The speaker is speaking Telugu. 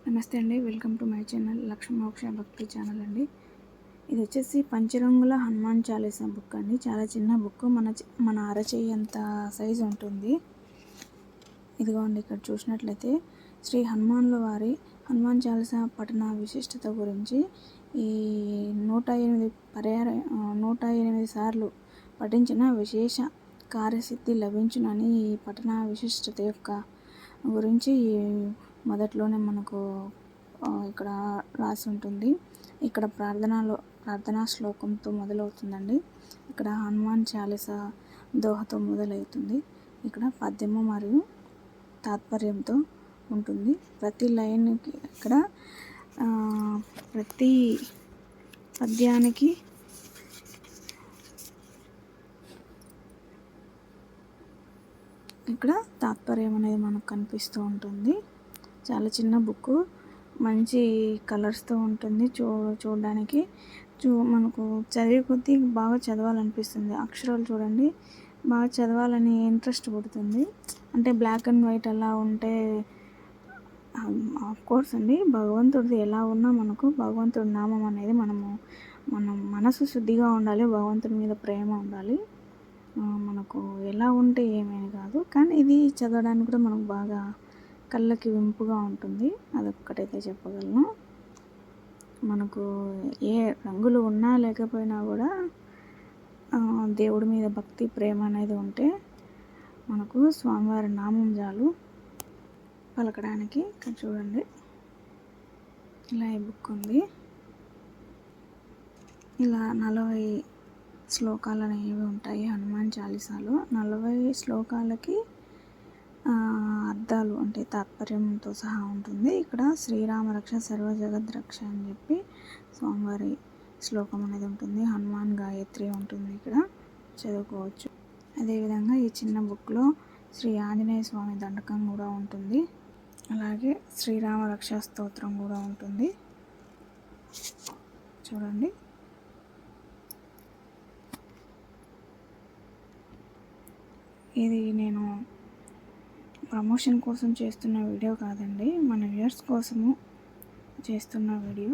నమస్తే అండి, welcome to my channel Lakshmi మోక్ష భక్తి ఛానల్ అండి. ఇది వచ్చేసి పంచరంగుల హనుమాన్ చాలీసా బుక్ అండి. చాలా చిన్న బుక్, మన అరచేయి అంత సైజు ఉంటుంది. ఇదిగోండి, ఇక్కడ చూసినట్లయితే శ్రీ హనుమాన్ల వారి హనుమాన్ చాలీసా పఠన విశిష్టత గురించి ఈ 108 సార్లు పఠించిన విశేష కార్యసిద్ధి లభించునని ఈ పఠన విశిష్టత యొక్క గురించి మొదట్లోనే మనకు ఇక్కడ రాసి ఉంటుంది. ఇక్కడ ప్రార్థనా శ్లోకంతో మొదలవుతుందండి. ఇక్కడ హనుమాన్ చాలీసా దోహతో మొదలవుతుంది. ఇక్కడ పద్యము మరియు తాత్పర్యంతో ఉంటుంది. ప్రతి లైన్కి ఇక్కడ ప్రతి పద్యానికి ఇక్కడ తాత్పర్యం అనేది మనకు కనిపిస్తూ ఉంటుంది. చాలా చిన్న బుక్, మంచి కలర్స్తో ఉంటుంది. చూడడానికి మనకు చదివే కొద్దీ బాగా చదవాలనిపిస్తుంది. అక్షరాలు చూడండి, బాగా చదవాలని ఇంట్రెస్ట్ పుడుతుంది. అంటే బ్లాక్ అండ్ వైట్ అలా ఉంటే కోర్స్ అండి, భగవంతుడిది ఎలా ఉన్నా మనకు భగవంతుడి నామం అనేది మనం మనసు శుద్ధిగా ఉండాలి, భగవంతుడి మీద ప్రేమ ఉండాలి. మనకు ఎలా ఉంటే ఏమేమి కాదు, కానీ ఇది చదవడానికి కూడా మనకు బాగా కళ్ళకి వింపుగా ఉంటుంది. అదొక్కటైతే చెప్పగలను. మనకు ఏ రంగులు ఉన్నా లేకపోయినా కూడా దేవుడి మీద భక్తి ప్రేమ అనేది ఉంటే మనకు స్వామివారి నామం చాలు పలకడానికి. ఇక్కడ చూడండి, ఇలా ఈ బుక్ ఉంది. ఇలా 40 శ్లోకాలు అనేవి ఉంటాయి హనుమాన్ చాలీసాలో. 40 శ్లోకాలకి అర్థాలు అంటే తాత్పర్యంతో సహా ఉంటుంది. ఇక్కడ శ్రీరామ రక్ష సర్వ జగద్ రక్ష అని చెప్పి స్వామివారి శ్లోకం అనేది ఉంటుంది. హనుమాన్ గాయత్రి ఉంటుంది, ఇక్కడ చదువుకోవచ్చు. అదేవిధంగా ఈ చిన్న బుక్లో శ్రీ ఆంజనేయ స్వామి దండకం కూడా ఉంటుంది. అలాగే శ్రీరామ రక్షా స్తోత్రం కూడా ఉంటుంది. చూడండి, ఇది నేను ప్రమోషన్ కోసం చేస్తున్న వీడియో కాదండి, మన వ్యూయర్స్ కోసము చేస్తున్న వీడియో.